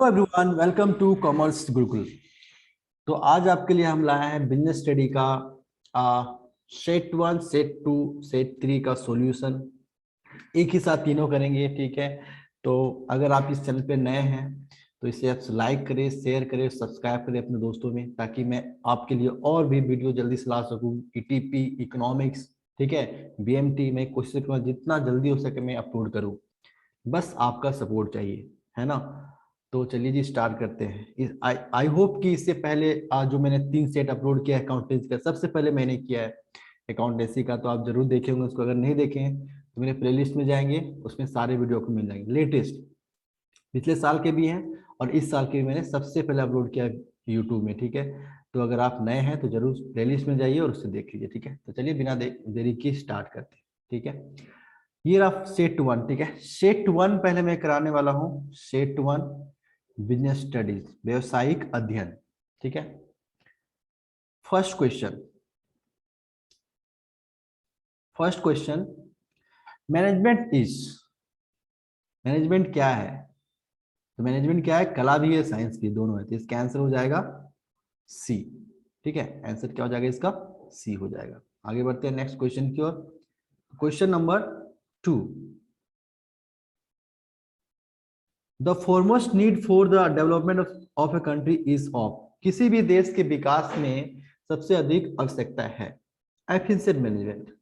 Hello everyone, welcome to commerce Gurukul. तो आज आपके लिए हम लाए हैं बिजनेस स्टडी का सेट 1, सेट 2, सेट 3 का सॉल्यूशन। एक ही साथ तीनों करेंगे, ठीक है। तो अगर आप इस चैनल पे नए हैं तो इसे आप लाइक करें, शेयर करें, सब्सक्राइब करें अपने दोस्तों में, ताकि मैं आपके लिए और भी वीडियो जल्दी से ला सकूं। ईटीपी, इकोनॉमिक्स, ठीक है, बीएमटी में कोशिश करूंगा जितना जल्दी हो सके मैं अपलोड करूं। बस आपका सपोर्ट चाहिए, है ना। तो चलिए जी, स्टार्ट करते हैं। आई होप कि इससे पहले जो मैंने 3 सेट अपलोड किया है अकाउंटेंसी का, सबसे पहले मैंने किया है अकाउंटेंसी का, तो आप जरूर देखे होंगे उसको। अगर नहीं देखे हैं तो मेरे प्लेलिस्ट में जाएंगे, उसमें सारे वीडियो को मिल जाएंगे। लेटेस्ट पिछले साल के भी हैं और इस साल के भी मैंने सबसे पहले अपलोड किया यूट्यूब में, ठीक है। तो अगर आप नए हैं तो जरूर प्लेलिस्ट में जाइए और उससे देख लीजिए, ठीक है। तो चलिए बिना देरी की स्टार्ट करते हैं, ठीक है। ये रहा सेट 1, ठीक है। सेट 1 पहले मैं कराने वाला हूं। सेट 1 बिजनेस स्टडीज, व्यवसायिक अध्ययन, ठीक है। First question, management is, management क्या है? तो मैनेजमेंट क्या है? कला भी है, साइंस भी, दोनों है। तो इसका आंसर हो जाएगा सी, ठीक है। आंसर क्या हो जाएगा इसका? सी हो जाएगा। आगे बढ़ते हैं नेक्स्ट क्वेश्चन की ओर। Question number 2, the foremost need for the development of a country is of. किसी भी देश के विकास में सबसे अधिक आवश्यकता है एफिशिएंट मैनेजमेंट,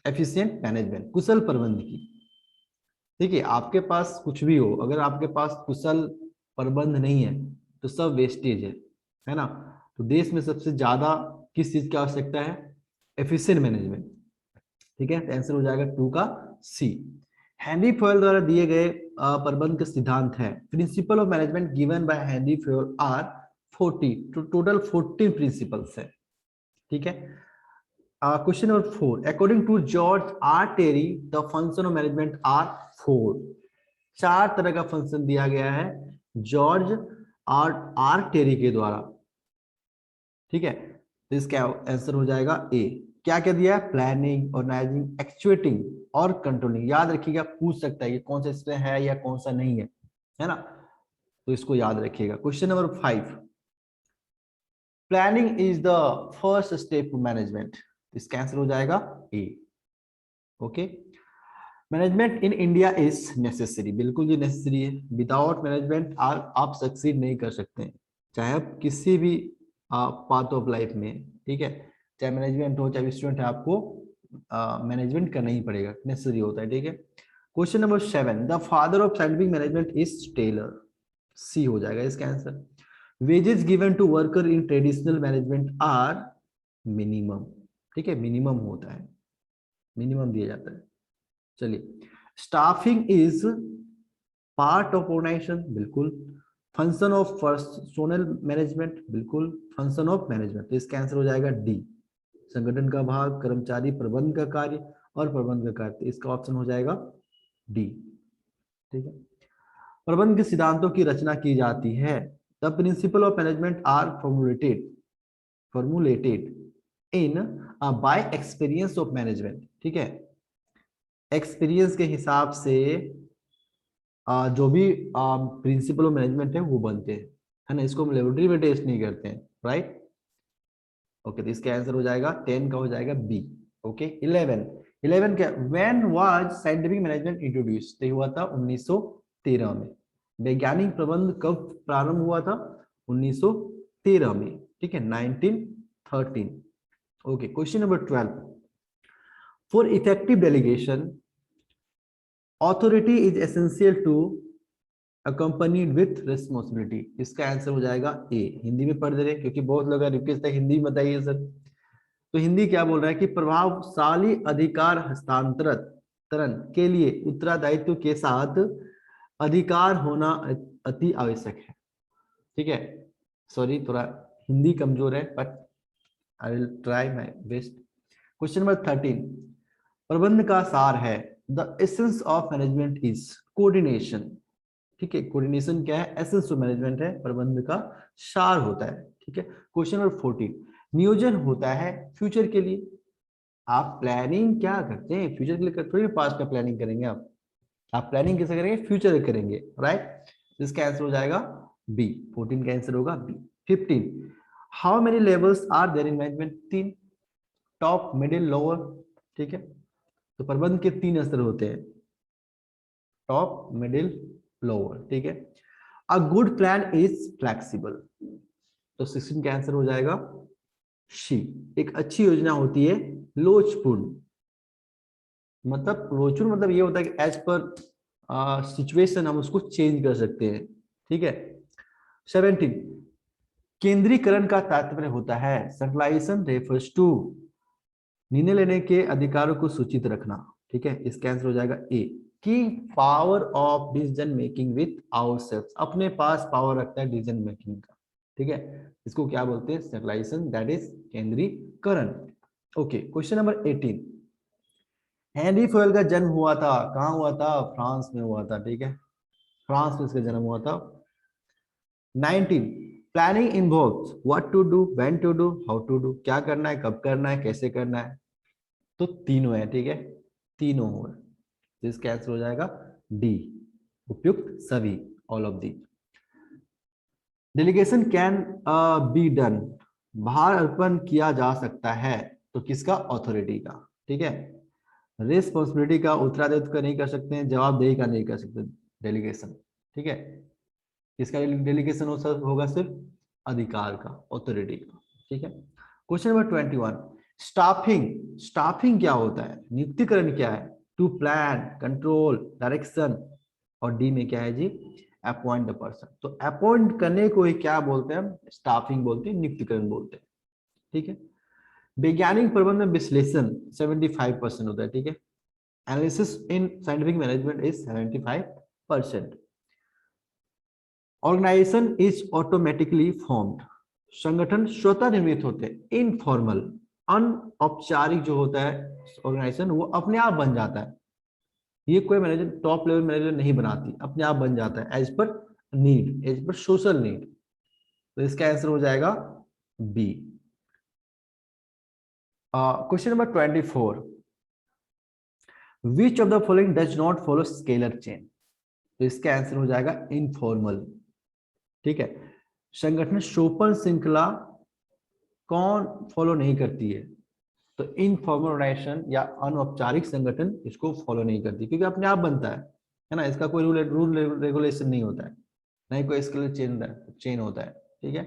एफिशिएंट मैनेजमेंट, कुशल प्रबंध की। देखिए, आपके पास कुछ भी हो, अगर आपके पास कुशल प्रबंध नहीं है तो सब वेस्टेज है ना। तो देश में सबसे ज्यादा किस चीज की आवश्यकता है? एफिशिएंट मैनेजमेंट, ठीक है। तो आंसर हो जाएगा 2 का सी। हेनरी फॉयल द्वारा दिए गए प्रबंध के सिद्धांत है। Principle of management given by Henry Fayol are 40, total 14 principles है, ठीक है। Question number 4, according to George R Terry the function of management are 4। 4 तरह का फंक्शन दिया गया है जॉर्ज आर आर टेरी के द्वारा, ठीक है। तो इसका आंसर हो जाएगा ए। क्या क्या दिया है? प्लानिंग, ऑर्गेनाइजिंग, एक्चुएटिंग और कंट्रोलिंग। याद रखिएगा, पूछ सकता है कि कौन सा इसमें है या कौन सा नहीं है ना। तो इसको याद रखिएगा। Question number 5, planning is the first step to management. इसका आंसर हो जाएगा A, okay. Management in India is necessary, बिल्कुल ये नेसेसरी है। विदाउट मैनेजमेंट आप सक्सीड नहीं कर सकते हैं, चाहे आप किसी भी पार्ट ऑफ लाइफ में, ठीक है। चाहे मैनेजमेंट हो चाहे स्टूडेंट है, आपको मैनेजमेंट करना ही पड़ेगा, नेसेसरी होता है, ठीक है। Question number 7, the father of scientific management is Taylor. C हो जाएगा इसका answer. Wages given to worker in traditional management are minimum, ठीक है। मिनिमम होता है, मिनिमम दिया जाता है। चलिए, staffing is part of organisation, बिल्कुल। फंक्शन ऑफ पर्सोनल मैनेजमेंट, बिल्कुल। फंक्शन ऑफ मैनेजमेंट, तो इसका आंसर हो जाएगा डी, संगठन का भाग, कर्मचारी, प्रबंध का कार्य और प्रबंध का कार्य। तो इसका ऑप्शन हो जाएगा डी, ठीक है। प्रबंध के सिद्धांतों की रचना की जाती है। The principle of management are formulated in by experience of management, ठीक है। एक्सपीरियंस के हिसाब से जो भी प्रिंसिपल ऑफ मैनेजमेंट है वो बनते हैं, है ना। इसको हम लेबोरेटरी में टेस्ट नहीं करते हैं, राइट। ओके, तो इसका आंसर हो जाएगा 10 का हो जाएगा बी, ओके। 11 क्या? When was scientific management introduce? तो हुआ था 1913 में। वैज्ञानिक प्रबंध कब प्रारंभ हुआ था? 1913 में, ठीक है, 1913। Okay, question number 12, for effective delegation authority is essential to accompanied with responsibility. इसका आंसर हो जाएगा ए। हिंदी में पढ़ दे रहे क्योंकि बहुत लोग रिक्वेस्ट है हिंदी में बताइए सर। तो हिंदी क्या बोल रहा है कि प्रभावशाली अधिकार हस्तांतरण के लिए उत्तरदायित्व के साथ अधिकार होना अति आवश्यक है, ठीक है। सॉरी, थोड़ा हिंदी कमजोर है, but I will try my best. Question number 13, प्रबंध का सार है। The essence of management is coordination, ठीक है। कोऑर्डिनेशन क्या है? एसेंस ऑफ मैनेजमेंट है, प्रबंध का सार होता है, ठीक है। क्वेश्चन नंबर 14, नियोजन होता है फ्यूचर के लिए। आप प्लानिंग क्या करते हैं? फ्यूचर के लिए थोड़ी पास्ट का प्लानिंग करेंगे आप प्लानिंग कैसे करेंगे? फ्यूचर करेंगे, राइट। इसका आंसर हो जाएगा बी। 14 का आंसर होगा B. 15, how many levels are there in management? 3, top, middle, lower. ठीक है, तो प्रबंध के 3 स्तर होते हैं, टॉप, मिडिल, लोअर। ठीक है, a good plan is flexible, तो 16 का आंसर हो जाएगा शी। एक अच्छी योजना होती है लोचपूर्ण, मतलब लोचपूर्ण मतलब ये होता है कि एज पर सिचुएशन हम उसको चेंज कर सकते हैं। ठीक है। 17, केंद्रीकरण का तात्पर्य होता है, सेंट्रलाइजेशन रेफर्स टू, निर्णय लेने के अधिकारों को सूचित रखना। ठीक है, इसका आंसर हो जाएगा ए, की power of decision making with ourselves, अपने पास पावर रखता है डिसीजन मेकिंग का। ठीक है, इसको क्या बोलते हैं? सेंट्रलाइजेशन, दैट इज केंद्रीकरण। Okay, question number 18, Henry fuel का जन्म हुआ था, कहाँ हुआ था? फ्रांस में हुआ था। ठीक है, फ्रांस में इसका जन्म हुआ था। 19, planning involves what to do, when to do, how to do, क्या करना है, कब करना है, कैसे करना है। तो तीनों है। ठीक है, तीनों है, तो इसका आंसर हो जाएगा डी, उपयुक्त सभी, all of the. Delegation can be done, भार अर्पण किया जा सकता है, तो किसका? अथॉरिटी का। ठीक है, रिस्पॉन्सिबिलिटी का, उत्तराधित्व का नहीं कर सकते हैं, जवाबदेही का नहीं कर सकते डेलीगेशन। ठीक है, किसका डेलीगेशन होगा? सिर्फ अधिकार का, अथॉरिटी का। ठीक है, क्वेश्चन नंबर 21, स्टाफिंग, स्टाफिंग क्या होता है? नियुक्तिकरण क्या है? टू प्लान, कंट्रोल, डायरेक्शन, और डी में क्या है जी? Appoint the person. तो अपॉइंट करने को ही क्या बोलते हैं? स्टाफिंग बोलते हैं, नियुक्तिकरण बोलते हैं। ठीक है, वैज्ञानिक प्रबंध में विश्लेषण 75% होता है। ठीक है, analysis in scientific management is 75%। Organisation is automatically formed, संगठन स्वतः निर्मित होते हैं। इनफॉर्मल, अनौपचारिक जो होता है ऑर्गेनाइजेशन, वो अपने आप बन जाता है। ये कोई मैनेजर, टॉप लेवल मैनेजर नहीं बनाती, अपने आप बन जाता है, as per need, as per social need. तो इसका आंसर हो जाएगा B. Question number 24, which of the following does not follow scalar chain? तो इसका आंसर हो जाएगा इनफॉर्मल। ठीक है, संगठन सोपन श्रृंखला कौन फॉलो नहीं करती है? तो इनफॉर्मल ऑर्गेनाइजेशन या अनौपचारिक संगठन इसको फॉलो नहीं करती, क्योंकि अपने आप बनता है ना, इसका कोई रूल रेगुलेशन नहीं होता है, नहीं कोई स्केलर चेन होता है। ठीक है,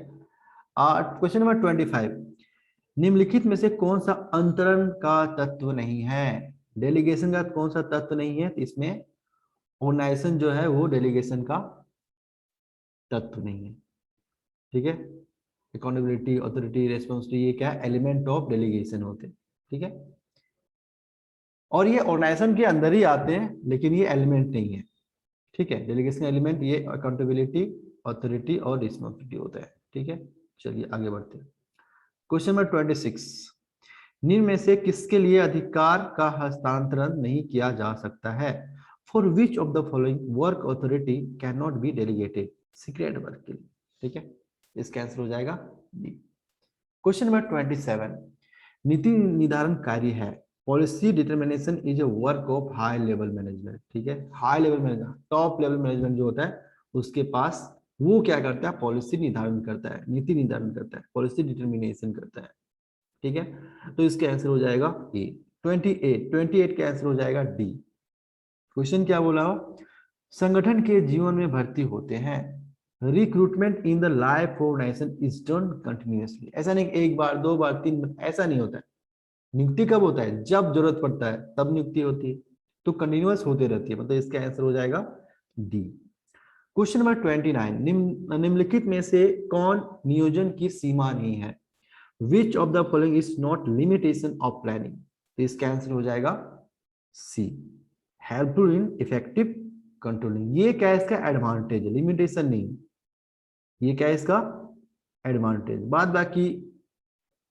क्वेश्चन नंबर 25, निम्नलिखित में से कौन सा अंतरण का तत्व नहीं है? डेलीगेशन का कौन सा तत्व नहीं है? तो इसमें ऑर्गेनाइजेशन जो है वो डेलीगेशन का तत्व नहीं है। ठीक है, अकाउंटेबिलिटी, ऑथोरिटी, रेस्पॉन्सिबिलिटी, ये क्या है? एलिमेंट ऑफ डेलीगेशन होते हैं। ठीक है, और ये ऑर्गेनाइजेशन के अंदर ही आते हैं, लेकिन ये एलिमेंट नहीं है। ठीक है, डेलीगेशन एलिमेंट ये अकाउंटेबिलिटी, ऑथोरिटी और रिस्पॉन्सिबिलिटी होता है। ठीक है, चलिए आगे बढ़ते हैं। क्वेश्चन नंबर 26, निम्न में से किसके लिए अधिकार का हस्तांतरण नहीं किया जा सकता है? For which of the following work authority can not be delegated? Secret work के लिए। ठीक है, इसका आंसर हो जाएगा बी। क्वेश्चन नंबर 27, नीति निर्धारण कार्य है, policy determination is a work of high level management. ठीक है, high level management, top level management जो होता है उसके पास वो क्या करता है? पॉलिसी निर्धारण करता है, नीति निर्धारण करता है, पॉलिसी डिटर्मिनेशन करता है। ठीक है, तो इसका आंसर हो जाएगा ए। 28 का आंसर हो जाएगा डी। क्वेश्चन क्या बोला हो? संगठन के जीवन में भर्ती होते हैं, recruitment in the life organisation is done continuously. ऐसा नहीं एक बार, दो बार, तीन बार, ऐसा नहीं होता है। नियुक्ति कब होता है? जब जरूरत पड़ता है तब नियुक्ति होती है, तो कंटिन्यूअस होते रहती है, मतलब इसका आंसर हो जाएगा डी। क्वेश्चन नंबर 29, निम्नलिखित में से कौन नियोजन की सीमा नहीं है? विच of the following is not limitation of planning? तो इसका आंसर हो जाएगा सी, हेल्पफुल इन इफेक्टिव कंट्रोलिंग। ये क्या है? इसका एडवांटेज है, लिमिटेशन नहीं। ये क्या है? इसका एडवांटेज। बाद बाकी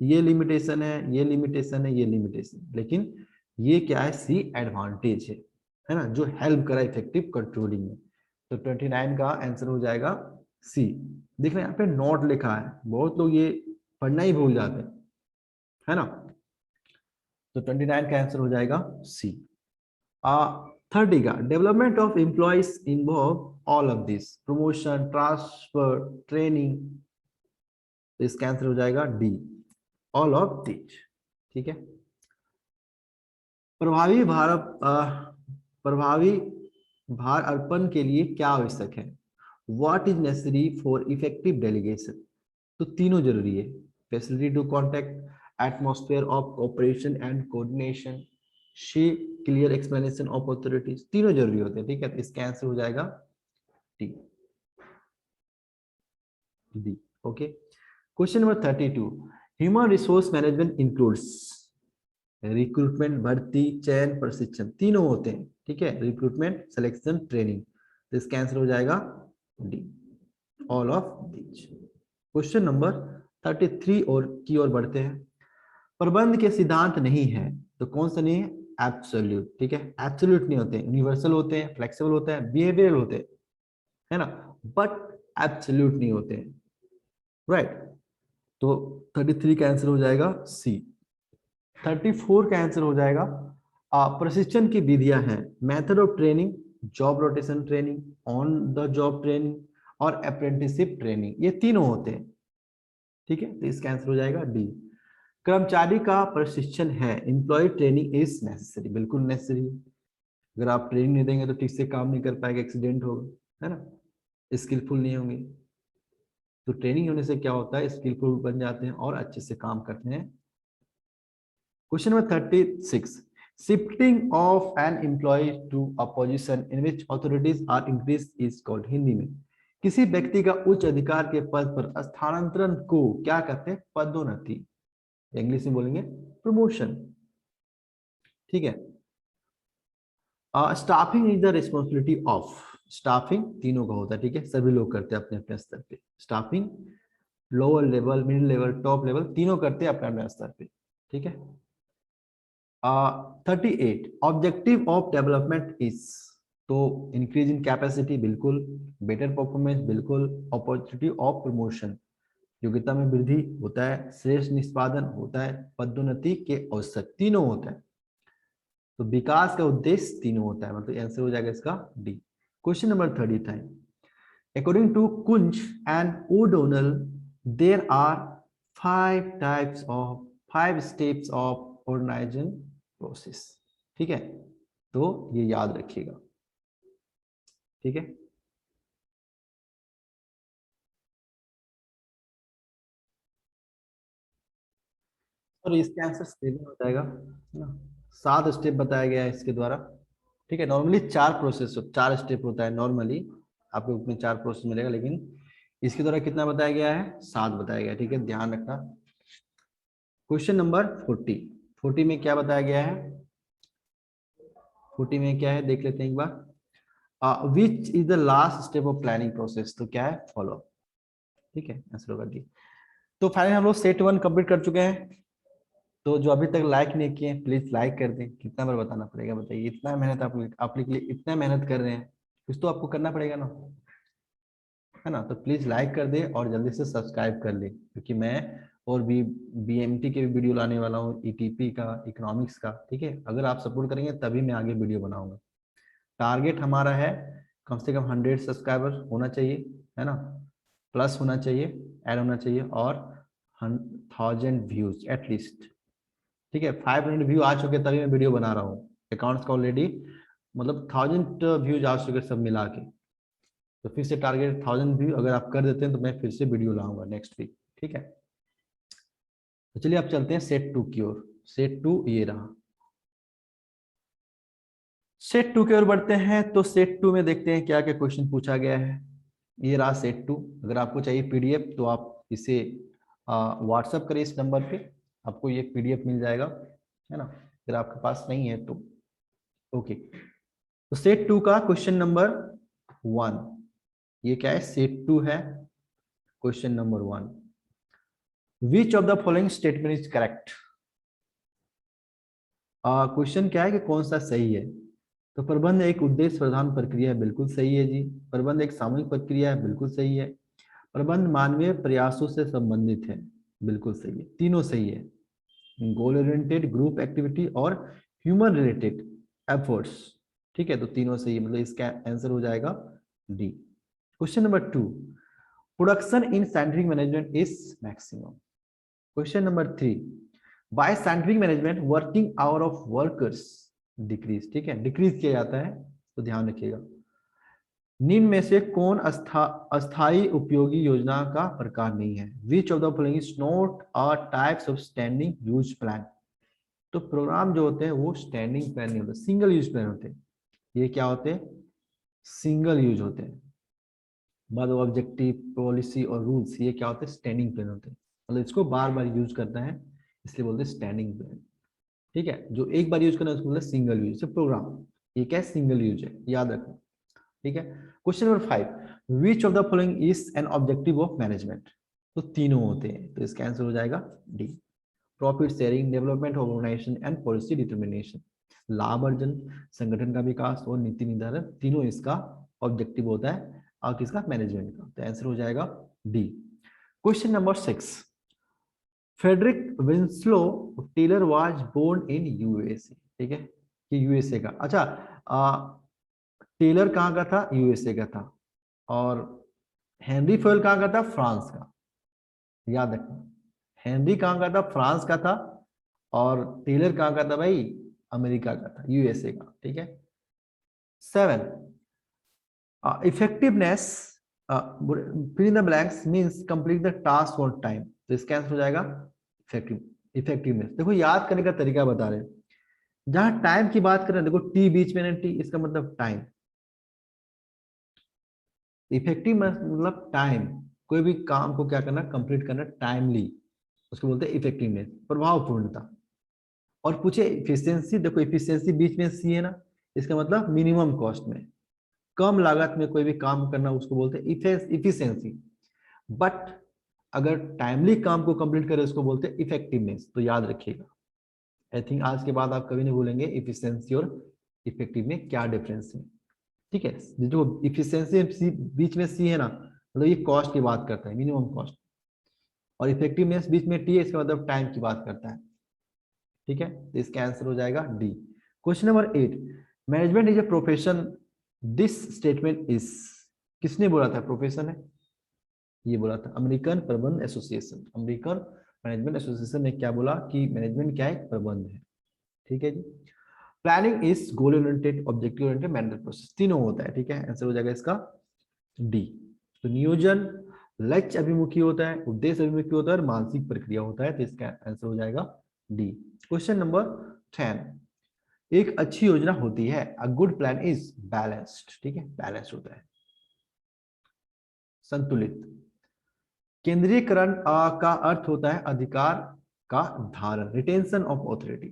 ये लिमिटेशन है, ये लिमिटेशन है, ये लिमिटेशन, लेकिन ये क्या है? सी एडवांटेज है ना, जो हेल्प करा इफेक्टिव कंट्रोलिंग में। तो 29 का आंसर हो जाएगा सी। देखना यहाँ पे नोट लिखा है, बहुत लोग ये पढ़ना ही भूल जाते हैं, है ना। तो 29 का आंसर हो जाएगा सी। 30 का, development of employees involve all of this, promotion, transfer, training, तो इसका आंसर हो जाएगा डी, ऑल ऑफ दिस। ठीक है। प्रभावी प्रभावी भार अर्पण के लिए क्या आवश्यक है? What is necessary for effective delegation? तो तीनों जरूरी है, facility to contact, atmosphere of operation and coordination, she clear explanation of authorities, तीनों जरूरी होते हैं। ठीक है, तो इसका आंसर हो जाएगा D, D. Okay, question number 32, human resource management includes recruitment, भर्ती, चयन, प्रशिक्षण, तीनों होते हैं। ठीक है, रिक्रूटमेंट, सिलेक्शन, ट्रेनिंग, तो इसका आंसर हो जाएगा D, all of these. Question number 33 और की ओर बढ़ते हैं। प्रबंध के सिद्धांत नहीं है, तो कौन सा नहीं है? एब्सोल्यूट। ठीक है, एब्सोल्यूट नहीं होते, यूनिवर्सल होते हैं, फ्लेक्सिबल होते हैं, बिहेवियरल होते हैं, है ना, बट एब्सोल्यूट नहीं होते हैं। राइट, तो 33 का आंसर हो जाएगा सी। 34 का आंसर हो जाएगा प्रशिक्षण की विधियां हैं, method of training, job rotation training, on the job training और अप्रेंटिसशिप ट्रेनिंग, ये तीनों होते हैं। ठीक है, तो इसका आंसर हो जाएगा डी। कर्मचारी का प्रशिक्षण है, एम्प्लॉय ट्रेनिंग इज नेसेसरी, बिल्कुल नेसेसरी। अगर आप ट्रेनिंग नहीं देंगे तो ठीक से काम नहीं कर पाएंगे, एक्सीडेंट होगा, है ना, स्किलफुल नहीं होंगे। तो ट्रेनिंग होने से क्या होता है, स्किलफुल बन जाते हैं और अच्छे से काम करते हैं। Question number 36, shifting of an employ to a position in which authorities are increase is called, Hindi में किसी व्यक्ति का उच्च अधिकार के पद पर स्थानांतरण को क्या कहते हैं? पदोन्नति, इंग्लिश में बोलेंगे प्रमोशन। ठीक है, staffing is the responsibility of, staffing तीनों का होता है। ठीक है, सभी लोग करते हैं अपने अपने स्तर पे staffing, lower level, middle level, top level, तीनों करते हैं अपने अपने स्तर पे। ठीक है। 38, ऑब्जेक्टिव ऑफ डेवलपमेंट इज, तो इंक्रीज इन कैपेसिटी, बिल्कुल, बेटर परफॉर्मेंस, बिल्कुल, अपॉर्चुनिटी ऑफ प्रमोशन, योग्यता में वृद्धि होता है, श्रेष्ठ निष्पादन होता है, पदोन्नति के अवसर, तीनों होता है। तो विकास का उद्देश्य तीनों होता है, मतलब आंसर हो जाएगा इसका D. Question number 35, according to Koontz and O'Donnell there are 5 steps of organisation process. ठीक है, तो ये याद रखिएगा। ठीक है, और इसके आंसर 7 हो जाएगा, है ना, 7 स्टेप बताया गया है इसके द्वारा। ठीक है, नॉर्मली 4 प्रोसेस, 4 स्टेप होता है नॉर्मली, आपको उसमें 4 प्रोसेस मिलेगा, लेकिन इसके द्वारा कितना बताया गया है? 7 बताया गया है। ठीक है, ध्यान रखना। क्वेश्चन नंबर 40, 40 में क्या बताया गया है? 40 में क्या है देख लेते हैं एक बार। Which is the last step of planning process, तो क्या है? फॉलो। ठीक है, आंसर होगा डी। तो फाइनली हम लोग सेट 1 कंप्लीट कर चुके हैं। तो जो अभी तक लाइक नहीं किए प्लीज लाइक कर दें। कितना बार बताना पड़ेगा बताइए, इतना मेहनत आप लोग के लिए इतना मेहनत कर रहे हैं, कुछ तो आपको करना पड़ेगा ना, है ना। तो प्लीज लाइक कर दे और जल्दी से सब्सक्राइब कर ले, क्योंकि मैं और भी बीएमटी के भी वीडियो लाने वाला हूँ, ईटीपी का, इकोनॉमिक्स का। ठीक है, अगर आप सपोर्ट करेंगे तभी मैं आगे वीडियो बनाऊंगा। टारगेट हमारा है कम से कम 100 सब्सक्राइबर होना चाहिए, है ना, प्लस होना चाहिए, ऐड होना चाहिए, और 1000 व्यूज एटलीस्ट। ठीक है, 500 व्यू आ चुके तभी मैं वीडियो बना रहा हूँ। अकाउंट्स का ऑलरेडी मतलब 1000 व्यूज आ चुके सब मिला के। तो फिर से टारगेट 1000 व्यू अगर आप कर देते हैं तो मैं फिर से वीडियो लाऊंगा नेक्स्ट वीक। ठीक है, तो चलिए आप चलते हैं सेट 2 की ओर। सेट 2 ये रहा। सेट 2 की ओर बढ़ते हैं, तो सेट 2 में देखते हैं क्या क्या क्वेश्चन पूछा गया है। ये रहा सेट 2। अगर आपको चाहिए पीडीएफ तो आप इसे व्हाट्सएप करिए इस नंबर पे, आपको ये पीडीएफ मिल जाएगा, है ना। अगर आपके पास नहीं है तो ओके। तो सेट 2 का क्वेश्चन नंबर 1, ये क्या है? सेट 2 है। Question number 1, which of the following statement is correct. Question क्या है कि कौन सा सही है? तो प्रबंध एक उद्देश्य प्रधान प्रक्रिया है, बिल्कुल सही है जी। प्रबंध एक सामूहिक प्रक्रिया है, बिल्कुल सही है। प्रबंध मानवीय प्रयासों से संबंधित है, बिल्कुल सही है, तीनों सही है। गोल ओरिएंटेड, ग्रुप एक्टिविटी और ह्यूमन रिलेटेड एफर्ट्स, ठीक है, तो तीनों सही है, मतलब इसका आंसर हो जाएगा D. Question number 2, production in scientific management is maximum. Question number 3, bye scientific management working hour of workers decrease. ठीक है, डिक्रीज किया जाता है, तो ध्यान रखिएगा। निम्न में से कौन अस्थायी उपयोगी योजना का प्रकार नहीं है? विच of the following is not a types of standing use plan. तो प्रोग्राम जो होते हैं वो स्टैंडिंग प्लान नहीं होते, सिंगल यूज प्लान होते हैं। ये क्या होते हैं? सिंगल यूज होते हैं। बाद ऑब्जेक्टिव, पॉलिसी और रूल्स, ये क्या होते हैं? स्टैंडिंग प्लान होते हैं। मतलब इसको बार बार यूज करना है, इसलिए बोलते हैं स्टैंडिंग प्लान। ठीक है, जो एक बार यूज करना है उसको बोलते हैं सिंगल यूज। प्रोग्राम ये क्या है? सिंगल यूज है, याद रखो। ठीक है, question number 5, which of the following is an objective of management. तो तीनों होते हैं, तो इसका आंसर हो जाएगा D. Profit sharing, development of organisation and policy determination. लाभ अर्जन, संगठन का विकास और नीति निर्धारण, तीनों इसका ऑब्जेक्टिव होता है और किसका? मैनेजमेंट का। तो आंसर हो जाएगा D. Question number 6, Frederick Winslow Taylor was born in USA. ठीक है, ये यूएसए का। अच्छा, टेलर कहाँ का था? यूएसए का था। और हेनरी फुएल कहाँ का था? फ्रांस का। याद रखना, हेनरी कहाँ का था? फ्रांस का था। और टेलर कहाँ का था भाई? अमेरिका का था, यूएसए का। ठीक है। 7, effectiveness fill in the blanks means complete the task on time. तो इसका आंसर हो जाएगा इफेक्टिवनेस। देखो, याद करने का तरीका बता रहे हैं। जहां टाइम की बात करें, देखो टी बीच में, टी इसका मतलब टाइम। इफेक्टिव मतलब टाइम, कोई भी काम को क्या करना? कंप्लीट करना टाइमली, उसको बोलते हैं इफेक्टिवनेस, प्रभावपूर्णता। और पूछे इफिशियंसी, देखो इफिशियंसी बीच में सी है ना, इसका मतलब मिनिमम कॉस्ट में, कम लागत में कोई भी काम करना, उसको बोलते हैं इफिशियंसी। बट अगर टाइमली काम को कंप्लीट करे उसको बोलते हैं इफेक्टिवनेस। तो याद रखिएगा, आई थिंक आज के बाद आप कभी नहीं भूलेंगे इफिशियंसी और इफेक्टिव में क्या डिफरेंस है। ठीक है, जो इफिशियंसी बीच में सी है ना, मतलब ये कॉस्ट की बात करता है, मिनिमम कॉस्ट। और इफेक्टिवनेस बीच में टी है, इसका मतलब टाइम की बात करता है। ठीक है, तो इसका आंसर हो जाएगा D. Question number 8, management is a profession, this statement is. किसने बोला था प्रोफेशन है? ये बोला था अमेरिकन प्रबंध एसोसिएशन। अमेरिकन मैनेजमेंट एसोसिएशन ने क्या बोला कि मैनेजमेंट क्या है? प्रबंध है। ठीक है जी। Planning is goal oriented, objective oriented, management process, तीनों होता है। ठीक है, आंसर हो जाएगा इसका डी। तो नियोजन लक्ष्य अभिमुखी होता है, उद्देश्य अभिमुखी होता है और मानसिक प्रक्रिया होता है। तो इसका आंसर हो जाएगा डी। क्वेश्चन नंबर 10, एक अच्छी योजना होती है, a good plan is balanced. ठीक है, बैलेंस्ड होता है, संतुलित। केंद्रीयकरण का अर्थ होता है अधिकार का धारण, रिटेंशन ऑफ ऑथोरिटी।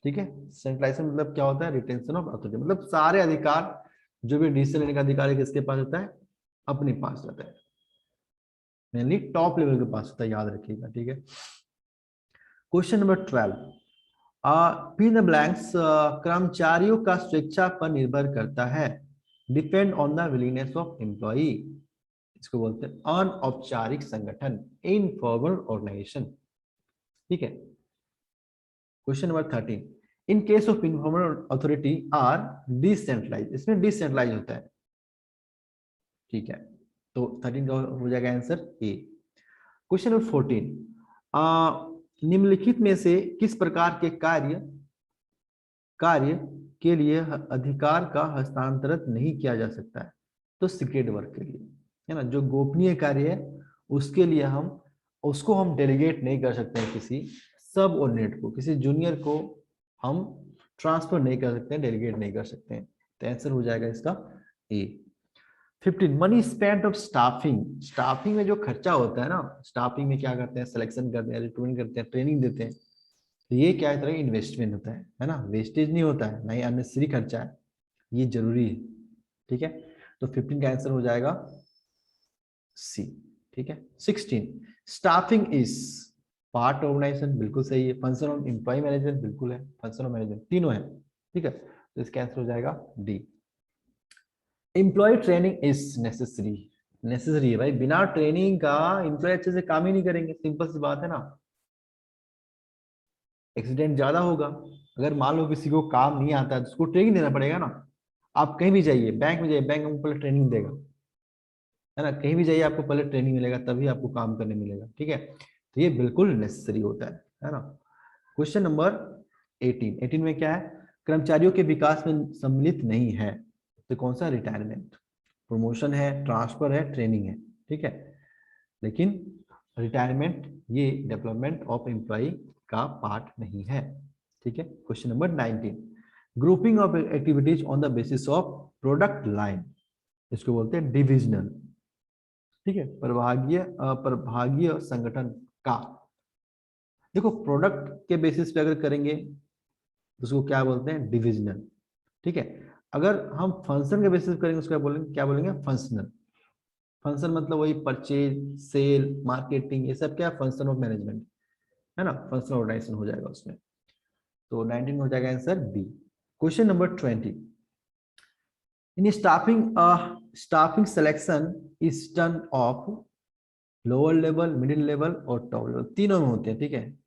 ठीक है, सेंट्रलाइजेशन मतलब क्या होता है? रिटेंशन ऑफ अथॉरिटी, मतलब सारे अधिकार, जो भी डिसीजन लेने का अधिकार है किसके पास होता है? अपने पास रहता है, मेनली टॉप लेवल के पास होता है, याद रखिएगा। ठीक है, question number 12, fill the blanks, कर्मचारियों का स्वेच्छा पर निर्भर करता है, depend on the willingness of employee. इसको बोलते हैं अनौपचारिक संगठन, इनफॉर्मल ऑर्गेनाइजेशन। ठीक है, question number 13, in case of informal authority are decentralise, इसमें डिसेंट्रलाइज होता है। ठीक है, तो 13 का हो जाएगा आंसर ए। क्वेश्चन नंबर 14, निम्नलिखित में से किस प्रकार के कार्य के लिए अधिकार का हस्तांतरण नहीं किया जा सकता है? तो सीक्रेट वर्क के लिए, है ना, जो गोपनीय कार्य है उसके लिए उसको हम डेलीगेट नहीं कर सकते हैं किसी सब ऑर्डिनेट को, किसी जूनियर को हम ट्रांसफर नहीं कर सकते हैं, डेलीगेट नहीं कर सकते हैं। तो आंसर हो जाएगा इसका ए। 15, money spent of staffing, staffing में जो खर्चा होता है ना, स्टाफिंग में क्या करते हैं? सिलेक्शन करते हैं, रिक्रूटमेंट करते हैं, ट्रेनिंग देते हैं। तो ये क्या तरह इन्वेस्टमेंट होता है ना, वेस्टेज नहीं होता है, ना ही अननेसेसरी खर्चा है, ये जरूरी है। ठीक है, तो 15 का आंसर हो जाएगा सी। ठीक है, 16, स्टाफिंग इज पार्ट ऑर्गेनाइजेशन, बिल्कुल सही है। फंक्शन ऑफ एम्प्लॉय मैनेजमेंट, बिल्कुल है। फंक्शन ऑफ मैनेजमेंट, तीनों है। ठीक है, तो इसका आंसर हो जाएगा D. Employ training is necessary, necessary है भाई, बिना ट्रेनिंग का एम्प्लॉय अच्छे से काम ही नहीं करेंगे, सिंपल सी बात है ना। एक्सीडेंट ज्यादा होगा, अगर मान लो किसी को काम नहीं आता है तो उसको ट्रेनिंग देना पड़ेगा ना। आप कहीं भी जाइए, बैंक में जाइए, बैंक में पहले ट्रेनिंग देगा, है ना, कहीं भी जाइए आपको पहले ट्रेनिंग मिलेगा तभी आपको काम करने मिलेगा, ठीक है, तो ये बिल्कुल नेसेसरी होता है ना। क्वेश्चन नंबर 18 में क्या है, कर्मचारियों के विकास में सम्मिलित नहीं है, तो कौन सा, रिटायरमेंट, प्रमोशन है, ट्रांसफर है, ट्रेनिंग है, ठीक है, लेकिन रिटायरमेंट ये डेवलपमेंट ऑफ एम्प्लॉय का पार्ट नहीं है, ठीक है। Question number 19, grouping of activities on the basis of product line, इसको बोलते हैं डिविजनल, ठीक है, प्रभागीय संगठन का। देखो प्रोडक्ट के बेसिस पे अगर करेंगे तो उसको क्या बोलते हैं, डिविजनल, ठीक है। अगर हम फंक्शन के बेसिस पे करेंगे उसको क्या बोलेंगे, फंक्शनल। फंक्शन मतलब वही परचेज, सेल, मार्केटिंग, ये सब क्या, फंक्शन ऑफ मैनेजमेंट, है ना, फंक्शनल ऑर्गेनाइजेशन हो जाएगा उसमें। तो 19 में हो जाएगा answer B. Question number 20, in staffing selection is done of lower level, middle level और टॉप लेवल, तीनों में होते हैं, ठीक है।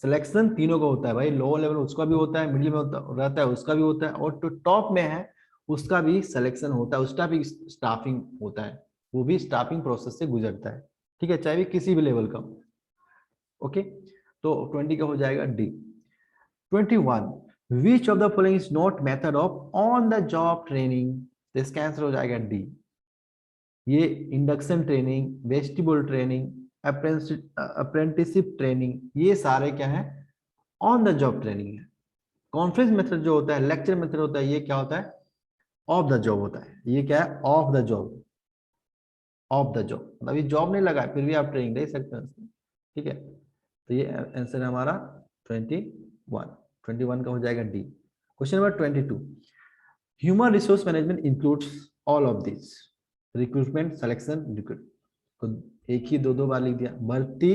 सिलेक्शन तीनों का होता है भाई, लोअर लेवल उसका भी होता है, मिडिल में रहता है उसका भी होता है, और जो टॉप में है उसका भी सिलेक्शन होता है, उसका भी स्टाफिंग होता है, वो भी स्टाफिंग प्रोसेस से गुजरता है, ठीक है, चाहे भी किसी भी लेवल का। ओके, तो 20 का हो जाएगा D. 21, which of the following is not method of on the job training, तो इसका आंसर हो जाएगा डी। ये induction training, vestibule training, apprenticeship training, ये सारे क्या है, ऑन द जॉब ट्रेनिंग है। कॉन्फ्रेंस मेथड जो होता है, लेक्चर मेथड होता है, ये क्या होता है, ऑफ द जॉब होता है, ये क्या है, of the job, of the job मतलब ये जॉब नहीं लगा है फिर भी आप ट्रेनिंग दे सकते हैं उसमें, ठीक है। तो ये आंसर है हमारा 21 का हो जाएगा D. Question number 22, human resource management includes all of this, recruitment, selection, recruit, तो एक ही दो बार लिख दिया, भर्ती,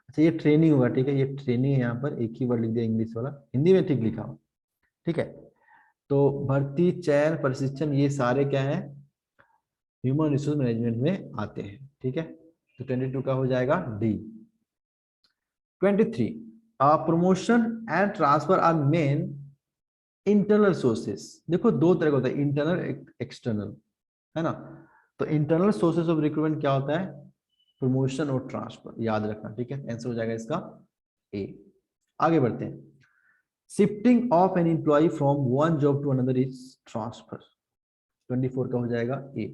अच्छा ये ट्रेनिंग होगा, ठीक है, ये ट्रेनिंग है, यहाँ पर एक ही बार लिख दिया इंग्लिश वाला, हिंदी में ठीक लिखा हो, ठीक है। तो भर्ती, चयन, प्रशिक्षण, ये सारे क्या है, ह्यूमन रिसोर्स मैनेजमेंट में आते हैं, ठीक है। तो 22 का हो जाएगा D. 23, promotion and transfer R main internal sources, देखो दो तरह का होता है, इंटरनल, एक्सटर्नल, है ना। तो इंटरनल सोर्सेस ऑफ रिक्रूटमेंट क्या होता है, प्रमोशन और ट्रांसफर, याद रखना, ठीक है, आंसर हो जाएगा इसका ए। आगे बढ़ते हैं, shifting of an employ from one job to another is transfer, 24 का हो जाएगा ए।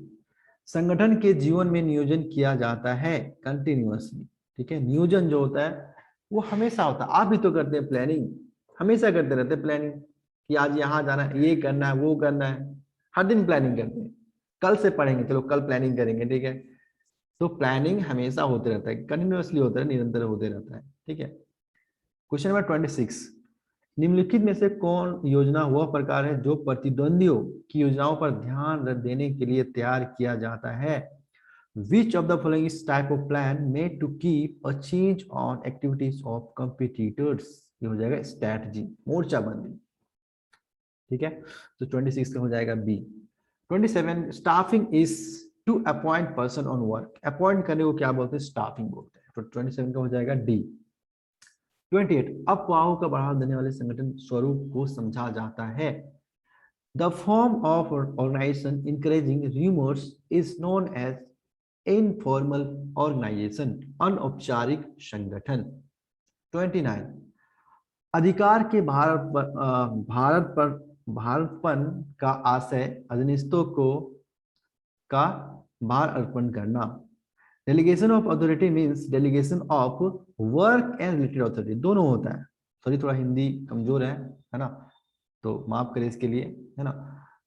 संगठन के जीवन में नियोजन किया जाता है कंटिन्यूअसली, ठीक है, नियोजन जो होता है वो हमेशा होता है, आप भी तो करते हैं प्लानिंग, हमेशा करते रहते हैं प्लानिंग, कि आज यहाँ जाना है, ये करना है, वो करना है, हर दिन प्लानिंग करते हैं, कल से पढ़ेंगे, चलो कल प्लानिंग करेंगे, ठीक है। तो प्लानिंग हमेशा होते रहता है, कंटिन्यूअसली होता है, निरंतर होते रहता है, ठीक है। क्वेश्चन नंबर 26, निम्नलिखित में से कौन योजना वह प्रकार है जो प्रतिद्वंदियों की योजनाओं पर ध्यान देने के लिए तैयार किया जाता है, which of the following is type of plan made to keep a change on activities of competitors, ये हो जाएगा स्ट्रैटेजी, मोर्चाबंदी, ठीक है। तो 26 का हो जाएगा B. 27, staffing is to appoint person on work, appoint करने को क्या बोलते हैं, स्टाफिंग बोलते हैं, तो 27 का हो जाएगा डी। 28, अफवाहों का बढ़ावा देने वाले संगठन स्वरूप को समझा जाता है, the form of organisation encouraging rumours is known as informal organisation, अनौपचारिक संगठन। 29, अधिकार के भारतपन का आशय अधीनस्थों को का भार अर्पण करना, delegation of authority means delegation of work and related authority, दोनों होता है, सॉरी थोड़ा हिंदी कमजोर है ना, तो माफ करें इसके लिए, है ना।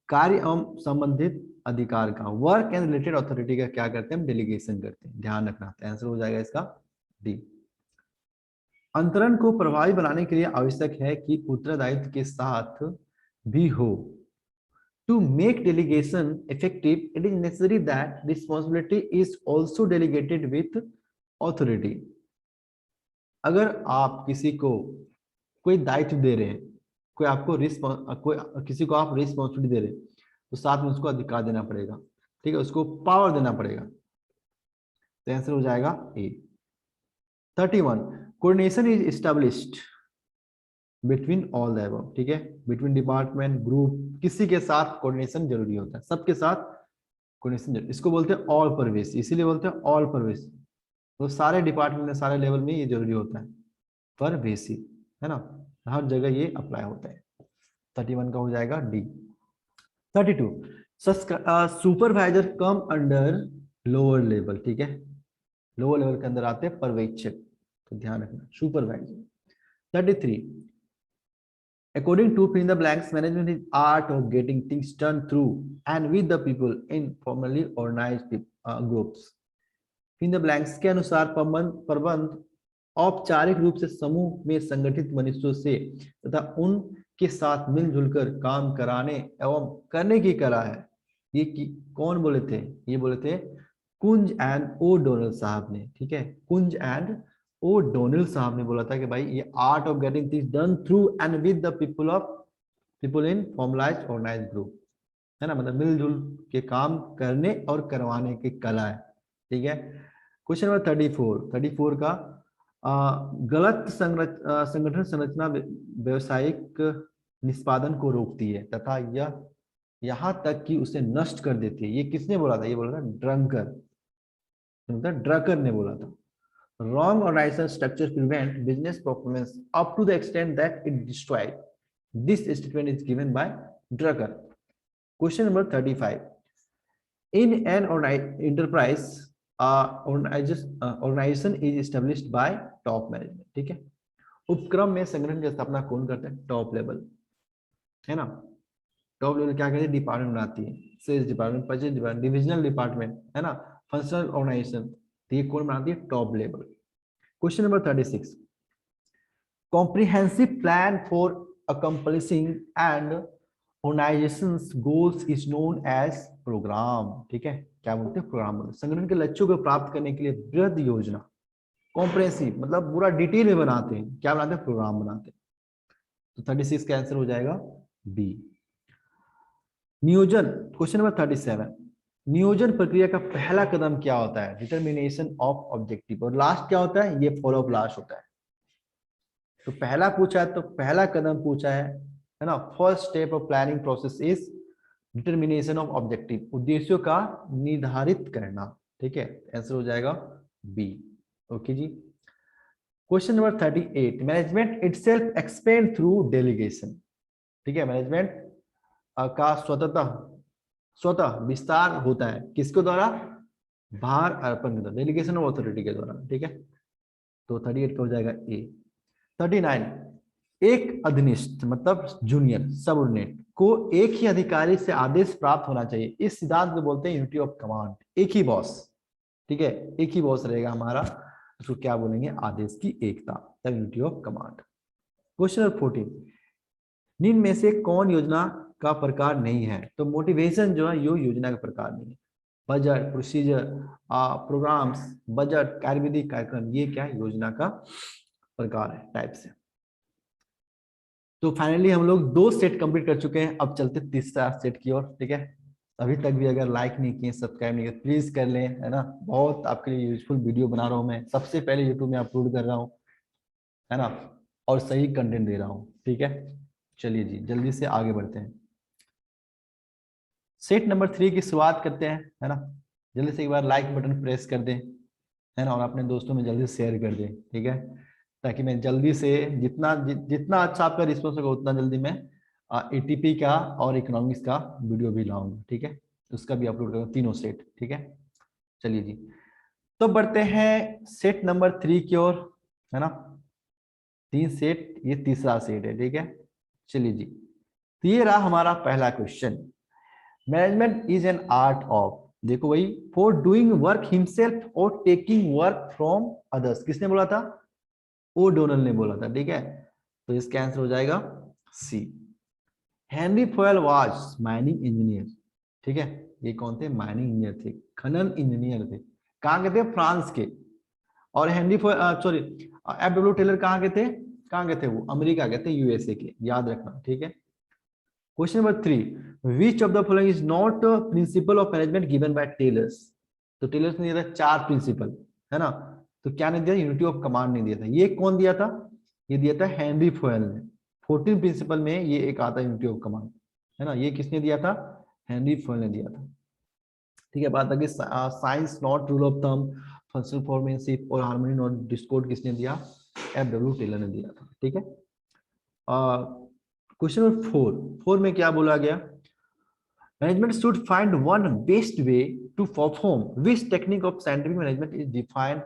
कार्य एवं संबंधित अधिकार का, वर्क एंड रिलेटेड अथॉरिटी का क्या करते हैं हम, डेलीगेशन करते हैं, ध्यान रखना, आंसर हो जाएगा इसका डी। अंतरण को प्रभावी बनाने के लिए आवश्यक है कि उत्तरदायित्व के साथ भी हो, to make delegation effective it is necessary that responsibility is also delegated with authority। अगर आप किसी को कोई दायित्व दे रहे हैं, कोई आपको किसी को आप रिस्पॉन्सिबिलिटी दे रहे हैं, तो साथ में उसको अधिकार देना पड़ेगा, ठीक है, उसको पावर देना पड़ेगा, तो आंसर हो जाएगा ए। 31, coordination is established between all the above, ठीक है, बिटवीन डिपार्टमेंट, ग्रुप, किसी के साथ कोऑर्डिनेशन जरूरी होता है, सबके साथ कोऑर्डिनेशन, इसको बोलते हैं ऑल परवेसिव, इसीलिए बोलते हैं ऑल परवेसिव। तो सारे डिपार्टमेंट में, सारे लेवल में ये जरूरी होता है, परवेसिव, है ना, हर जगह ये अप्लाई होता है। 31 का हो जाएगा D. 32, supervisor come under lower level, ठीक है, लोअर लेवल के अंदर आते हैं पर्यवेक्षक, तो ध्यान रखना supervisor. 33, according to fill in the blanks, management is art of getting things done through and with the people in formally organized groups. fill in the blanks के अनुसार प्रबंध औपचारिक रूप से समूह में संगठित मनुष्यों से तथा उनके साथ मिलजुल कर काम कराने एवं करने की कला है। ये कौन बोले थे? ये बोले थे कुंज एंड ओ डोनल साहब ने, ठीक है, कुंज एंड ओ डोनल साहब ने बोला था कि भाई ये art of getting things done through and with the people in formalised organised group, है ना, मतलब मिलजुल के काम करने और करवाने की कला है, ठीक है। क्वेश्चन नंबर 34 का गलत संगठन संरचना व्यवसायिक निष्पादन को रोकती है तथा यह यहां तक कि उसे नष्ट कर देती है। ये किसने बोला था? ये बोला था ड्रकर ने बोला था। Wrong organizational structure prevent business performance up to the extent that it destroys. This statement is given by Drucker. Question number 35. In an enterprise, organization is established by top management. ठीक है, उपक्रम में संगठन की स्थापना कौन करता है? टॉप लेवल, है ना। टॉप लेवल क्या कहते हैं? डिपार्टमेंट बनाती है, sales department, purchase department, divisional department, है ना, फंक्शनल ऑर्गेनाइजेशन, तो ये कौन बनाती है? Top level. Question number 36. Comprehensive plan for accomplishing and organization's goals is known as program. ठीक है, क्या बोलते हैं? प्रोग्राम। संगठन के लक्ष्यों को प्राप्त करने के लिए बृहद योजना, कॉम्प्रेहेंसिव मतलब पूरा डिटेल में बनाते हैं, क्या बनाते हैं? प्रोग्राम बनाते हैं। तो 36 का आंसर हो जाएगा बी। नियोजन, क्वेश्चन नंबर 37, नियोजन प्रक्रिया का पहला कदम क्या होता है? Determination of objective. और लास्ट क्या होता है? ये फॉलो अप लास्ट होता है। तो पहला पूछा है, तो पहला कदम पूछा है ना। First step of planning process is determination of objective, उद्देश्यों का निर्धारित करना, ठीक है, आंसर हो जाएगा बी। ओके जी। Question number 38, management itself expand through delegation, ठीक है, मैनेजमेंट का स्वतः विस्तार होता है किसके द्वारा? भार अर्पण के द्वारा, डेलीगेशन ऑफ अथॉरिटी के द्वारा, ठीक है। तो 38 का हो जाएगा ए। 39, एक अधीनस्थ मतलब जूनियर सबऑर्डिनेट को एक ही अधिकारी से आदेश प्राप्त होना चाहिए, इस सिद्धांत को बोलते हैं यूनिटी ऑफ कमांड। एक ही बॉस, ठीक है, एक ही बॉस रहेगा हमारा, उसको क्या बोलेंगे? आदेश की एकता, तब unity of command. Question number 14, निम्न में से कौन योजना का प्रकार नहीं है? तो मोटिवेशन जो है यो योजना का प्रकार नहीं है। बजट, प्रोसीजर, प्रोग्राम्स, बजट, कार्यविधि, कार्यक्रम, ये क्या है? योजना का प्रकार है, टाइप्स है। तो फाइनली हम लोग 2 सेट कंप्लीट कर चुके हैं, अब चलते तीसरा सेट की ओर, ठीक है। अभी तक भी अगर लाइक नहीं किए, सब्सक्राइब नहीं किए, प्लीज कर लें, है ना। बहुत आपके लिए यूजफुल वीडियो बना रहा हूँ मैं, सबसे पहले यूट्यूब में अपलोड कर रहा हूँ, है ना, और सही कंटेंट दे रहा हूँ, ठीक है। चलिए जी, जल्दी से आगे बढ़ते हैं। सेट नंबर 3 की शुरुआत करते हैं, है ना। जल्दी से एक बार लाइक बटन प्रेस कर दें, है ना, और अपने दोस्तों में जल्दी शेयर कर दें, ठीक है, ताकि मैं जल्दी से जितना अच्छा आपका रिस्पॉन्स होगा उतना जल्दी मैं एटीपी का और इकोनॉमिक्स का वीडियो भी लाऊंगा, ठीक है, उसका भी अपलोड करूंगा, तीनों सेट, ठीक है। चलिए जी, तो बढ़ते हैं सेट नंबर 3 की ओर, है ना। 3 सेट, ये तीसरा सेट है, ठीक है। चलिए जी, तो ये रहा हमारा पहला question. Management is an art of, देखो भाई, फॉर डूइंग वर्क हिमसेल्फ और टेकिंग वर्क फ्रॉम अदर्स। किसने बोला था? ओ डोनल ने बोला था, ठीक है। तो इसका आंसर हो जाएगा C. Henry Fayol was mining engineer, ठीक है, ये कौन थे? माइनिंग इंजीनियर थे, खनन इंजीनियर थे। कहाँ के थे? फ्रांस के। और Henri sorry F W Taylor कहाँ के थे? कहाँ के थे वो? अमेरिका के थे, यूएसए के, याद रखना, ठीक है। Question number 3, which of the following is not principle of management given by Taylor's. तो टेलर्स ने दिया था 4 प्रिंसिपल, है ना। तो क्या नहीं दिया? यूनिटी ऑफ कमांड नहीं दिया था। ये कौन दिया था? ये दिया था हेनरी फॉयल ने। 14 प्रिंसिपल में ये एक आता है यूनिटी ऑफ कमांड, है ना। ये किसने दिया था? हेनरी फॉयल ने दिया था, ठीक है। बात आगे, science not rule of thumb, functional foremanship और हार्मोनी नॉट डिस्कॉर्ड किसने दिया? F.W. टेलर ने दिया था। ठीक है। क्वेश्चन नंबर 4 में क्या बोला गया? Management should find one best way to perform which technique of scientific management is defined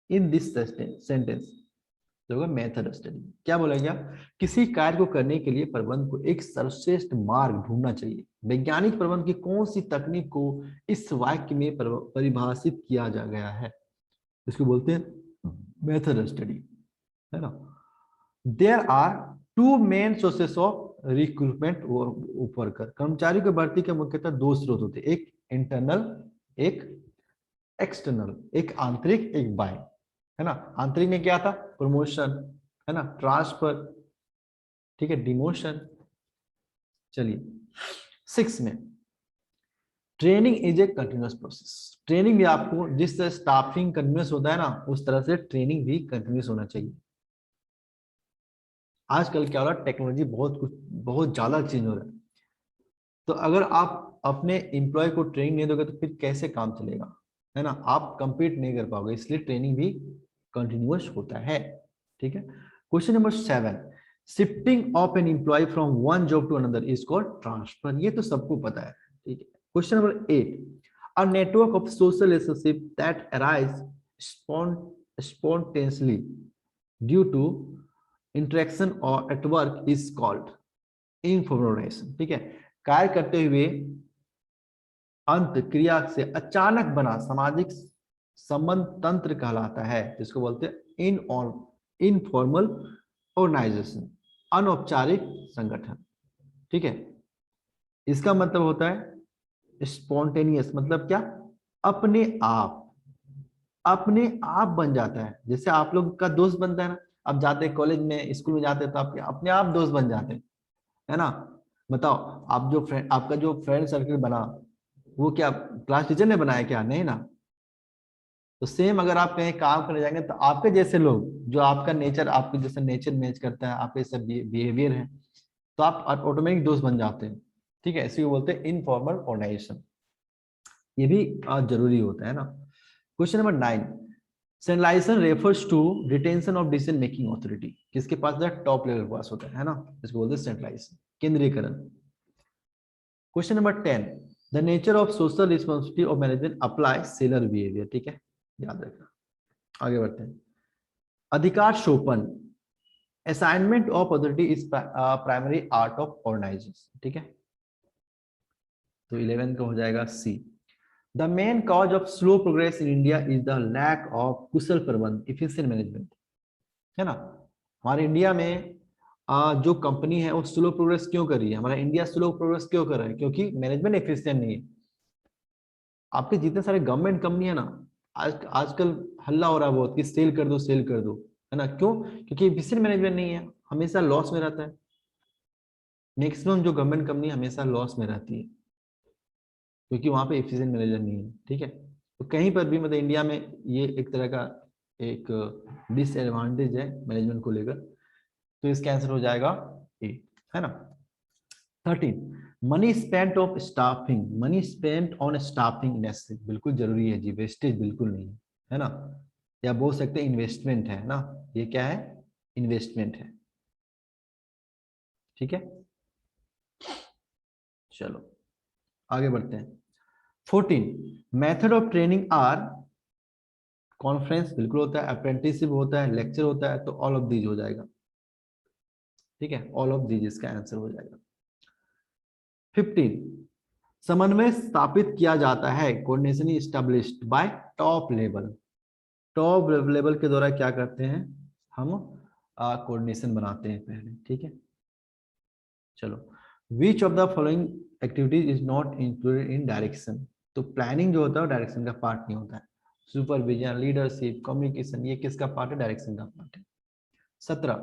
in this sentence. Method study. क्या बोला गया? किसी कार्य को करने के लिए प्रबंध को एक सर्वश्रेष्ठ मार्ग ढूंढना चाहिए। वैज्ञानिक प्रबंध की कौन सी तकनीक को इस वाक्य में परिभाषित किया जा गया है? इसको बोलते हैं मेथड स्टडी, है ना। There are two main sources of recruitment worker. कर्मचारियों की भर्ती के मुख्यतः दो स्रोत होते हैं, एक इंटरनल, एक एक्सटर्नल, एक आंतरिक, एक बाह्य, है ना। आंतरिक में क्या था? प्रमोशन, है ना, ट्रांसफर, ठीक है, डिमोशन। चलिए 6 में, training is a continuous process. Training भी आपको, जिस तरह स्टाफिंग कंटिन्यूअस होता है ना, उस तरह से ट्रेनिंग भी कंटिन्यूअस होना चाहिए। आजकल क्या हो रहा है, टेक्नोलॉजी बहुत ज्यादा चेंज हो रहा है। तो अगर आप अपने एम्प्लॉय को ट्रेनिंग नहीं दोगे तो फिर कैसे काम चलेगा, है ना। आप कंपीट नहीं कर पाओगे, इसलिए ट्रेनिंग भी कंटिन्यूअस होता है। ठीक है। Question number 7, shifting of an employ from one job to another is called transfer. ये तो सबको पता है। ठीक है। Question number 8, a network of social relationship that arise spontaneously due to interaction और at work is called informal organisation. ठीक है। कार्य करते हुए अंत क्रिया से अचानक बना सामाजिक संबंध तंत्र कहलाता है, जिसको बोलते हैं इनफॉर्मल ऑर्गेनाइजेशन, अनौपचारिक संगठन। ठीक है। इसका मतलब होता है स्पॉन्टेनियस, मतलब क्या? अपने आप, अपने आप बन जाता है। जैसे आप लोग का दोस्त बनता है ना, आप जाते हैं कॉलेज में, स्कूल में जाते हैं तो आपके अपने आप दोस्त बन जाते हैं, है ना। बताओ, आप जो फ्रेंड, आपका जो फ्रेंड सर्कल बना, वो क्या क्लास टीचर ने बनाया क्या? नहीं ना। तो सेम अगर आप कहीं काम करने जाएंगे तो आपके जैसे लोग, जो आपका नेचर, आपके जैसे नेचर मैच करता है, आपके जैसे बिहेवियर है, तो आप ऑटोमेटिक दोस्त बन जाते हैं। ठीक है। इसी को बोलते हैं इनफॉर्मल ऑर्गेनाइजेशन। ये भी जरूरी होता है ना। Question number 9, centralisation refers to retention of decision making authority. किसके पास? टॉप लेवल पास होता है ना, इसको बोलते हैं सेंट्रलाइजेशन, केंद्रीकरण। Question number 10, the nature of social responsibility of management apply seller behaviour. ठीक है, याद रखना। आगे बढ़ते हैं। अधिकार शोपन, assignment of authority is primary art of organization. ठीक है। तो 11 का हो जाएगा C. The main cause of slow progress in India is the lack of कुशल प्रबंध, इफिशिएंट मैनेजमेंट, है ना। हमारे इंडिया में जो कंपनी है वो स्लो प्रोग्रेस क्यों कर रही है? हमारा इंडिया स्लो प्रोग्रेस क्यों कर रहा है? क्योंकि मैनेजमेंट एफिशिएंट नहीं है। आपके जितने सारे गवर्नमेंट कंपनी है ना, आजकल हल्ला हो रहा है बहुत कि सेल कर दो, सेल कर दो, है ना। क्यों? क्योंकि एफिशिएंट मैनेजमेंट नहीं है, हमेशा लॉस में रहता है। मैक्सिमम जो गवर्नमेंट कंपनी हमेशा लॉस में रहती है, क्योंकि वहां पे एफिशिएंट मैनेजर नहीं है। ठीक है। तो कहीं पर भी मतलब इंडिया में ये एक तरह का एक डिसएडवांटेज है मैनेजमेंट को लेकर। तो इसका आंसर हो जाएगा ए, है ना। 13, money spent of staffing, money spent on staffing necessary, बिल्कुल जरूरी है जी, वेस्टेज बिल्कुल नहीं है ना। या बोल सकते हैं इन्वेस्टमेंट है ना, ये क्या है? इन्वेस्टमेंट है। ठीक है। चलो आगे बढ़ते हैं। 14, method of training are, conference बिल्कुल होता है, अप्रेंटिसशिप होता है, लेक्चर होता है, तो ऑल ऑफ दीज हो जाएगा। ठीक है, ऑल ऑफ दीज इसका आंसर हो जाएगा। 15, समन्वय स्थापित किया जाता है, coordination established bye top level. Top level के द्वारा क्या करते हैं हम? कोऑर्डिनेशन बनाते हैं पहले। ठीक है। चलो, विच of the following activities is not included in direction. तो प्लानिंग जो होता है डायरेक्शन का पार्ट नहीं होता है। सुपरविजन, लीडरशिप, कम्युनिकेशन, ये किसका पार्ट है? डायरेक्शन का पार्ट है। 17,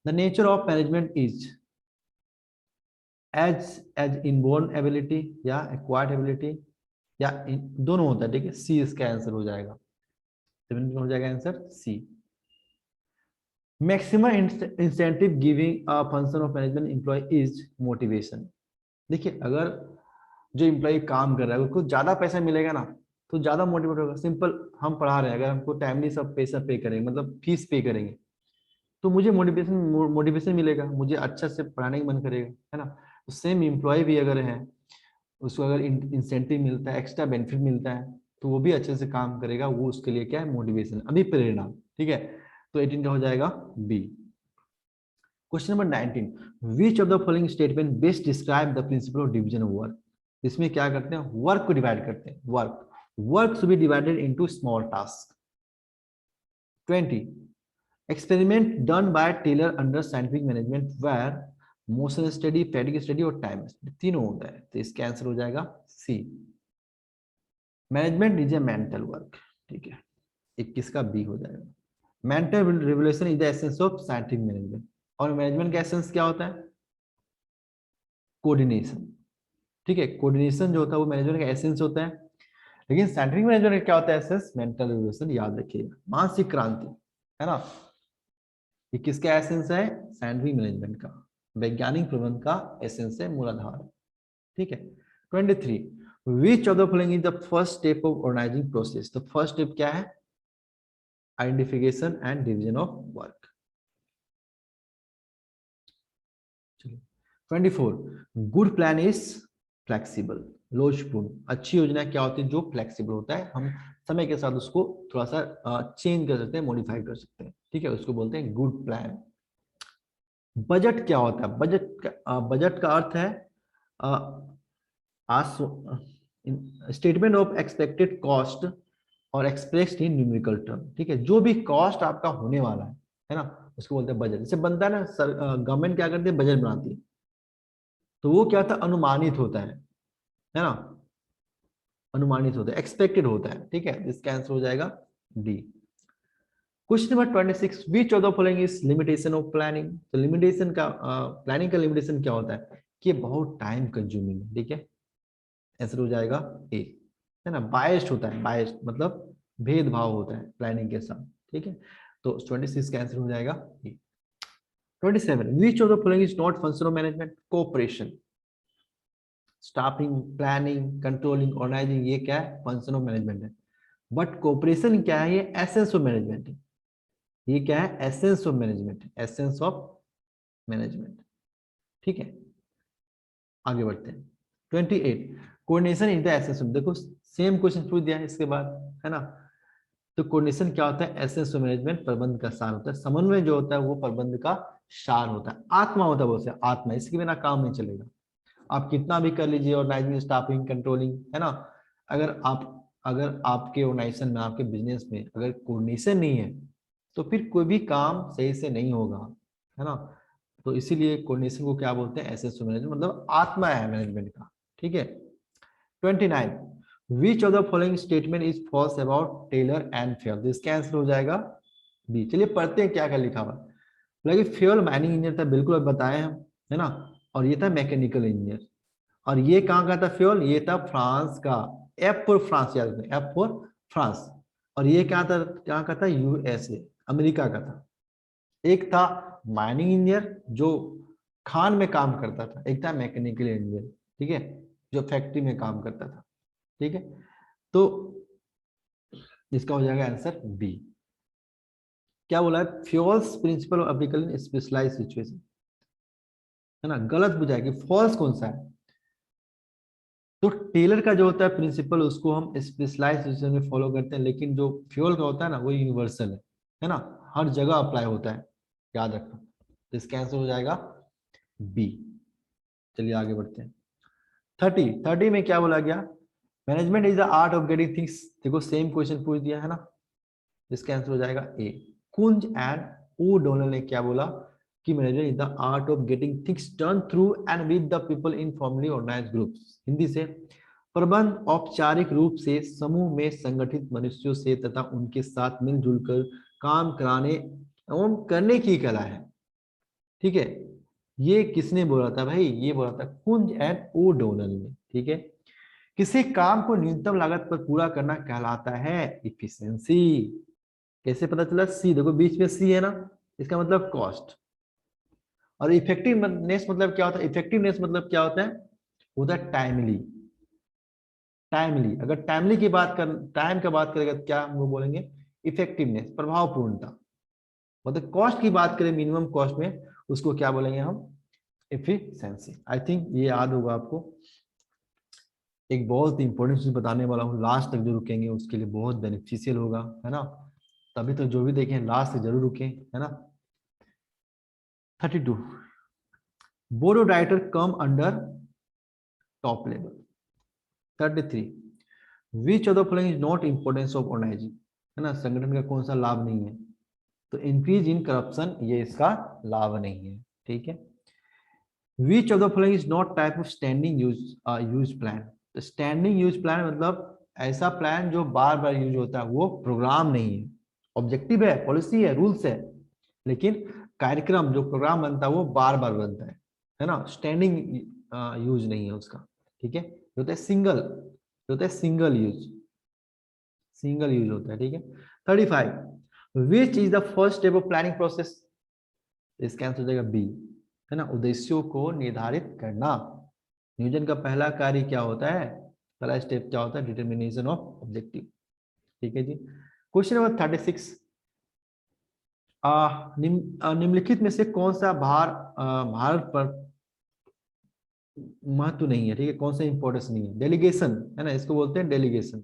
the nature of management is as inborn ability या एक्वायर्ड एबिलिटी, या दोनों होता है। ठीक है, सी इसका आंसर हो जाएगा। 17 हो जाएगा answer C. Maximum incentive giving a function of management employ is motivation. देखिए, अगर जो एम्प्लॉय काम कर रहा है उसको ज्यादा पैसा मिलेगा ना तो ज्यादा मोटिवेट होगा। सिंपल, हम पढ़ा रहे हैं, अगर हमको टाइमली सब पैसा पे करेंगे, मतलब फीस पे करेंगे, तो मुझे मोटिवेशन मोटिवेशन मिलेगा, मुझे अच्छा से पढ़ाने का मन करेगा, है ना। तो सेम एम्प्लॉय भी अगर है, उसको अगर इंसेंटिव मिलता है, एक्स्ट्रा बेनिफिट मिलता है, तो वो भी अच्छे से काम करेगा, वो उसके लिए क्या है, मोटिवेशन, अभी प्रेरणा। ठीक है, तो 18 का हो जाएगा B. Question number 19, which of the following statement best describe the principle of division of work. इसमें क्या करते हैं, वर्क को डिवाइड करते हैं, work to be divided into small task. 20, experiment done by Taylor under scientific management where motion study, fatigue study और time study तीनों होता है, तो इसका आंसर हो जाएगा C, management is a mental work. ठीक है, 21 का बी हो जाएगा, mental revolution is the essence of scientific management. और मैनेजमेंट का एसेंस क्या होता है, कोऑर्डिनेशन। ठीक है, कोऑर्डिनेशन जो होता है वो मैनेजमेंट का एसेंस होता है, लेकिन साइंटिफिक मैनेजमेंट का क्या होता है एसेंस, मेंटल रिवोल्यूशन, याद रखिएगा। मानसिक क्रांति, है ना, ये किसका एसेंस है, साइंटिफिक मैनेजमेंट का, वैज्ञानिक प्रबंधन का एसेंस है, मूलाधार। ठीक है, 23, which of the following is the first step of organising process. तो फर्स्ट स्टेप क्या है, identification and division of work. चलिए 24, गुड प्लान इज फ्लेक्सिबल, लोचपूर्ण। अच्छी योजना क्या होती है, जो फ्लेक्सिबल होता है, हम समय के साथ उसको थोड़ा सा चेंज कर सकते हैं, मॉडिफाई कर सकते हैं। ठीक है, उसको बोलते हैं गुड प्लान। बजट क्या होता है, बजट का अर्थ है स्टेटमेंट ऑफ एक्सपेक्टेड कॉस्ट और एक्सप्रेस्ड इन न्यूमेरिकल टर्म। ठीक है, जो भी कॉस्ट आपका होने वाला है ना, उसको बोलते हैं बजट। जैसे बनता है ना, गवर्नमेंट क्या करती है, बजट बनाती है, तो वो क्या होता है, अनुमानित होता है ना, अनुमानित होता है, एक्सपेक्टेड होता है। ठीक है, इसका आंसर हो जाएगा D. Question number 26, which of the following is limitation of planning. तो लिमिटेशन का प्लानिंग का लिमिटेशन क्या होता है, कि बहुत टाइम कंज्यूमिंग है। ठीक है, आंसर हो जाएगा ए, है ना, बायस्ड होता है, बायस्ड मतलब भेदभाव होता है प्लानिंग के साथ। ठीक है, तो 26 का आंसर हो जाएगा A. 27, which of the following is not function of management, cooperation, staffing, planning, controlling, organising, ये क्या है, फंक्शन ऑफ मैनेजमेंट है। बट कोऑपरेशन क्या है, ये एसेंस ऑफ मैनेजमेंट है। ये क्या है, essence of management, essence of management. ठीक है, आगे बढ़ते हैं। 28, coordination in the essence of, देखो सेम क्वेश्चन पूछ दिया है इसके बाद, है ना। तो कोऑर्डिनेशन क्या होता है, एसेंस ऑफ मैनेजमेंट, प्रबंध का सार होता है। समन्वय जो होता है वो प्रबंध का सार होता है, आत्मा होता है, बोलते हैं आत्मा, इसके बिना काम नहीं चलेगा। आप कितना भी कर लीजिए, ऑर्गेनाइजिंग, स्टाफिंग, कंट्रोलिंग, है ना, अगर आपके ऑर्गेनाइजेशन में, आपके बिजनेस में अगर कोऑर्डिनेशन नहीं है, तो फिर कोई भी काम सही से नहीं होगा, है ना। तो इसीलिए कोऑर्डिनेशन को क्या बोलते हैं, एसेंस ऑफ मैनेजमेंट, मतलब आत्मा है मैनेजमेंट का। ठीक है, 29, which of the following statement is false about Taylor and Fayol. तो इसका आंसर हो जाएगा बी। चलिए पढ़ते हैं क्या क्या लिखा हुआ, बोला फ्योल माइनिंग इंजीनियर था, बिल्कुल अब बताए हम, है ना, और ये था मैकेनिकल इंजीनियर। और ये कहाँ का था फ्योल, ये था फ्रांस का, एफ फॉर फ्रांस, याद रखें, एफ फॉर फ्रांस। और ये क्या था, कहाँ का था, यूएसए, अमेरिका का था। एक था माइनिंग इंजीनियर जो खान में काम करता था, एक था मैकेनिकल इंजीनियर, ठीक है, जो फैक्ट्री में काम करता था। ठीक है, तो इसका हो जाएगा आंसर बी। क्या बोला है, Fayol's principle of application in specialised situation, है ना, गलत बुझाएगी, फॉल्स कौन सा है। तो टेलर का जो होता है प्रिंसिपल, उसको हम स्पेशलाइज्ड सिचुएशन में फॉलो करते हैं, लेकिन जो फ्यूल का होता है ना, वो यूनिवर्सल है ना, हर जगह अप्लाई होता है, याद रखना। तो इसका आंसर हो जाएगा बी। चलिए आगे बढ़ते हैं। 30 में क्या बोला गया, management is the art of getting things. देखो सेम क्वेश्चन पूछ दिया है ना, इसका आंसर हो जाएगा ए। कुंज एंड ओ डोनल ने क्या बोला, कि management is the art of getting things done through and with the people in formally organised groups. Hindi से, प्रबंध औपचारिक रूप से समूह में संगठित मनुष्यों से तथा उनके साथ मिलजुल कर काम कराने एवं करने की कला है। ठीक है, ये किसने बोला था भाई, ये बोला था कुंज एंड ओ डोनल ने। ठीक है, किसी काम को न्यूनतम लागत पर पूरा करना कहलाता है इफिशिएंसी। कैसे पता चला, सी देखो बीच में सी है ना, इसका मतलब कॉस्ट। और इफेक्टिवनेस मतलब क्या होता है, इफेक्टिवनेस मतलब क्या होता है, होता है टाइमली, टाइमली, अगर टाइमली की बात कर, टाइम की बात करेगा तो क्या हम लोग बोलेंगे, इफेक्टिवनेस, प्रभावपूर्णता। मतलब कॉस्ट की बात करें मिनिमम कॉस्ट में, उसको क्या बोलेंगे हम, एफिशिएंसी। आई थिंक ये याद होगा आपको। एक बहुत इंपॉर्टेंट चीज बताने वाला हूँ, लास्ट तक जो रुकेंगे उसके लिए बहुत बेनिफिशियल होगा, है ना। तभी तो जो भी देखें लास्ट से जरूर रुकें, है ना। 32, board of director come under top level. 33, which of the following is not importance of organising, है ना, संगठन का कौन सा लाभ नहीं है, तो इंक्रीज इन करप्शन, ये इसका लाभ नहीं है, ठीक है। विच of the following is not type of standing use plan, तो स्टैंडिंग यूज प्लान मतलब ऐसा प्लान जो बार बार यूज होता है, वो प्रोग्राम नहीं है, ऑब्जेक्टिव है, पॉलिसी है, रूल्स है, लेकिन कार्यक्रम जो प्रोग्राम बनता है वो बार बार बनता है ना, स्टैंडिंग यूज नहीं है उसका, ठीक है। होता है सिंगल, होता है सिंगल यूज, सिंगल यूज होता है, ठीक है। 35, विच is the first step of planning process, इसका आंसर हो जाएगा बी, है ना, उद्देश्यों को निर्धारित करना। नियोजन का पहला कार्य क्या होता है, पहला स्टेप क्या होता है, डिटर्मिनेशन ऑफ ऑब्जेक्टिव, ठीक है जी। क्वेश्चन नंबर 36, निम्नलिखित में से कौन सा भारत पर महत्व नहीं है, ठीक है, कौन सा इंपॉर्टेंस नहीं है, डेलीगेशन, है ना, इसको बोलते हैं डेलीगेशन।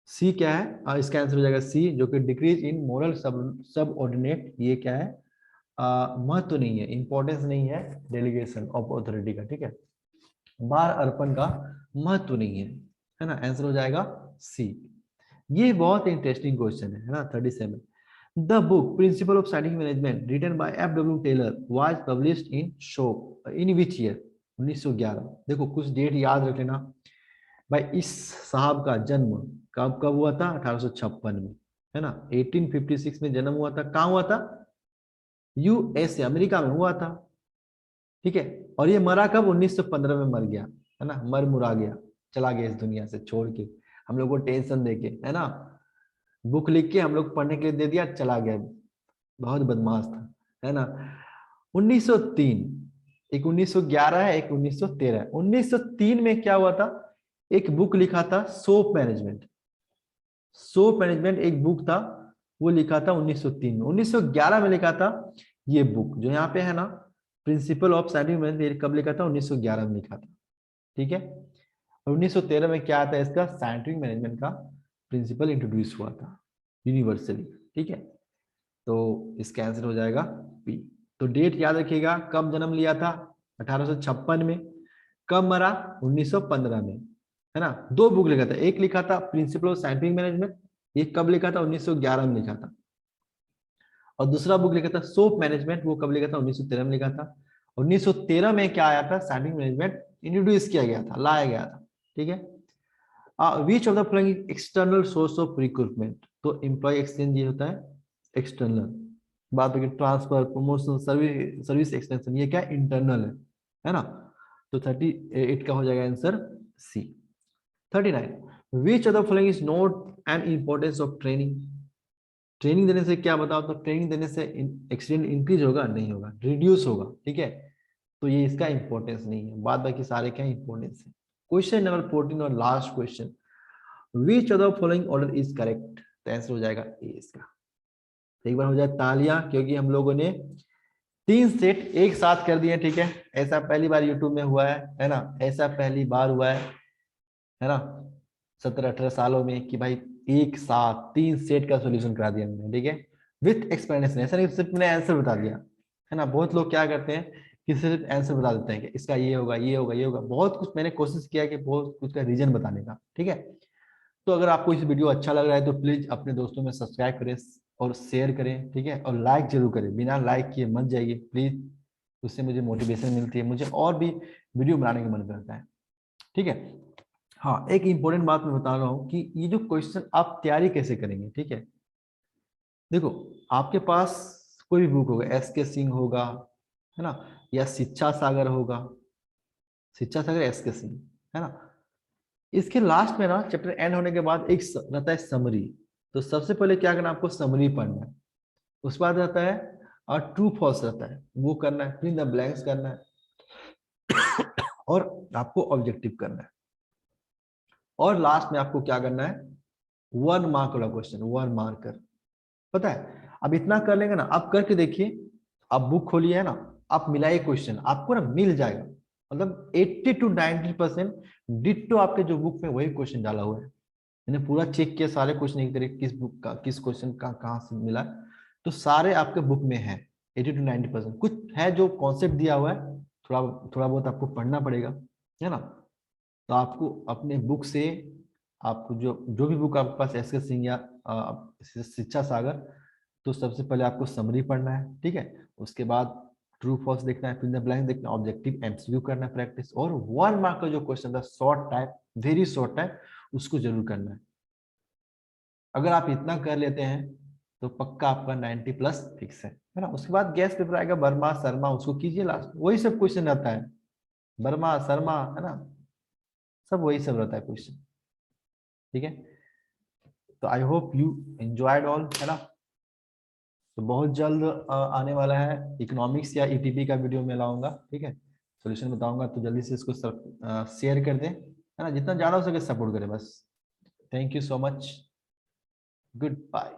सी क्या है, इसका आंसर हो जाएगा सी, जो कि डिक्रीज इन मोरल सब ऑर्डिनेट, ये क्या है, महत्व नहीं है, इंपॉर्टेंस नहीं है डेलीगेशन ऑफ अथॉरिटी का, ठीक है, बार अर्पण का महत्व नहीं है ना, आंसर हो जाएगा सी। ये बहुत इंटरेस्टिंग क्वेश्चन है ना। 37, the book principle of scientific management written by F.W. Taylor was published in shop in which year, 1911। देखो कुछ डेट याद रख लेना भाई, इस साहब का जन्म कब कब हुआ था, 1856 में, है ना, 1856 में जन्म हुआ था, कहाँ हुआ था, यूएसए, अमेरिका में हुआ था, ठीक है। और ये मरा कब, 1915 में मर गया, है ना, मर मुरा गया, चला गया इस दुनिया से छोड़ के, हम लोग को टेंशन देके, है ना, बुक लिख के हम लोग पढ़ने के लिए दे दिया, चला गया, बहुत बदमाश था, है ना। 1903, एक 1911 है, एक 1913 है। 1903 में क्या हुआ था, एक बुक लिखा था सोप मैनेजमेंट, सोप मैनेजमेंट एक बुक था, वो लिखा था 1903 में। 1911 में लिखा था ये बुक जो यहाँ पे है ना, प्रिंसिपल ऑफ साइंटिफिक मैनेजमेंट, कब लिखा था, 1911 में लिखा था, ठीक है। और 1913 में क्या आता है, इसका साइंटिफिक मैनेजमेंट का प्रिंसिपल इंट्रोड्यूस हुआ था यूनिवर्सली, ठीक है। तो इसका आंसर हो जाएगा पी। तो डेट याद रखिएगा, कब जन्म लिया था, 1856 में, कब मरा, 1915 में, है ना। दो बुक लिखा था, एक लिखा था प्रिंसिपल ऑफ साइंटिफिक मैनेजमेंट, ये कब लिखा था, 1911 में लिखा था। और दूसरा बुक लिखा था सोप मैनेजमेंट, वो कब लिखा था, 1913 में लिखा था। 1913 में क्या आया था, साइंटिफिक मैनेजमेंट इंट्रोड्यूस किया गया था, लाया गया था, ठीक है। विच of the following external source of recruitment, तो एम्प्लॉय एक्सचेंज ये होता है एक्सटर्नल, बात होगी transfer, promotion, service service extension, ये क्या इंटरनल है ना। तो 38 का हो जाएगा answer C. 39, which of the following is not an importance of training, training देने से क्या बताओ, तो ट्रेनिंग देने से एक्सीडेंट इंक्रीज होगा, नहीं होगा, रिड्यूस होगा, ठीक है। तो ये इसका इंपॉर्टेंस नहीं है, बाद बाकी सारे क्या इंपॉर्टेंस है। क्वेश्चन नंबर 14 और last question, which of the following order is correct, तो आंसर हो जाएगा ए इसका। एक बार हो जाए तालियां, क्योंकि हम लोगों ने 3 सेट एक साथ कर दिए, ठीक है। ऐसा पहली बार यूट्यूब में हुआ है ना, ऐसा पहली बार हुआ है ना, 17-18 सालों में कि भाई एक साथ 3 सेट का सॉल्यूशन करा दिया हमने, ठीक है, विथ एक्सप्लेनेशन। ऐसा नहीं सिर्फ मैंने आंसर बता दिया, है ना। बहुत लोग क्या करते हैं कि सिर्फ आंसर बता देते हैं कि इसका ये होगा, ये होगा, ये होगा, बहुत कुछ मैंने कोशिश किया कि बहुत कुछ का रीजन बताने का, ठीक है। तो अगर आपको इस वीडियो अच्छा लग रहा है तो प्लीज अपने दोस्तों में सब्सक्राइब करें और शेयर करें, ठीक है, और लाइक जरूर करें, बिना लाइक किए मत जाइए प्लीज, उससे मुझे मोटिवेशन मिलती है, मुझे और भी वीडियो बनाने का मन करता है, ठीक है। हाँ, एक इंपॉर्टेंट बात मैं बता रहा हूँ कि ये जो क्वेश्चन आप तैयारी कैसे करेंगे, ठीक है। देखो, आपके पास कोई भी बुक होगा, S.K. सिंह होगा, है ना, या शिक्षा सागर होगा, शिक्षा सागर S.K. सिंह, है ना। इसके लास्ट में ना चैप्टर एंड होने के बाद एक रहता है समरी, तो सबसे पहले क्या करना, आपको समरी पढ़ना है। उसके बाद रहता है और ट्रू फॉल्स रहता है, वो करना है, फिर द ब्लैंक्स करना है और आपको ऑब्जेक्टिव करना है, और लास्ट में आपको क्या करना है, 1 मार्क वाला क्वेश्चन, 1 मार्कर, पता है। अब इतना कर लेंगे ना, आप करके देखिए, आप बुक खोलिए है ना, आप मिलाइए क्वेश्चन, आपको ना मिल जाएगा, मतलब 80 to 90% डिट्टो आपके जो बुक में वही क्वेश्चन डाला हुआ है। मैंने पूरा चेक किया सारे क्वेश्चन एक तरीके, किस बुक का किस क्वेश्चन का कहाँ से मिला, तो सारे आपके बुक में है 80 to 90%। कुछ है जो कॉन्सेप्ट दिया हुआ है, थोड़ा थोड़ा बहुत आपको पढ़ना पड़ेगा, है ना। तो आपको अपने बुक से, आपको जो जो भी बुक आपके पास एस के सिंह या शिक्षा सागर, तो सबसे पहले आपको समरी पढ़ना है, ठीक है। उसके बाद ट्रू फॉल्स देखना है, फिर ब्लैंक देखना, ऑब्जेक्टिव एमसीक्यू करना है प्रैक्टिस, और 1 मार्क का जो क्वेश्चन था short type, very short type, उसको जरूर करना है। अगर आप इतना कर लेते हैं तो पक्का आपका 90 प्लस फिक्स है ना। उसके बाद गैस पेपर आएगा, वर्मा शर्मा, उसको कीजिए लास्ट, वही सब क्वेश्चन रहता है, वर्मा शर्मा, है ना, सब वही सब रहता है क्वेश्चन, ठीक है। तो I hope you enjoyed all, है ना। तो बहुत जल्द आने वाला है इकोनॉमिक्स या ईटीपी का वीडियो में लाऊंगा, ठीक है, सॉल्यूशन बताऊंगा, तो जल्दी से इसको शेयर कर दें, है ना, जितना ज़्यादा हो सके सपोर्ट करें बस। Thank you so much, good bye.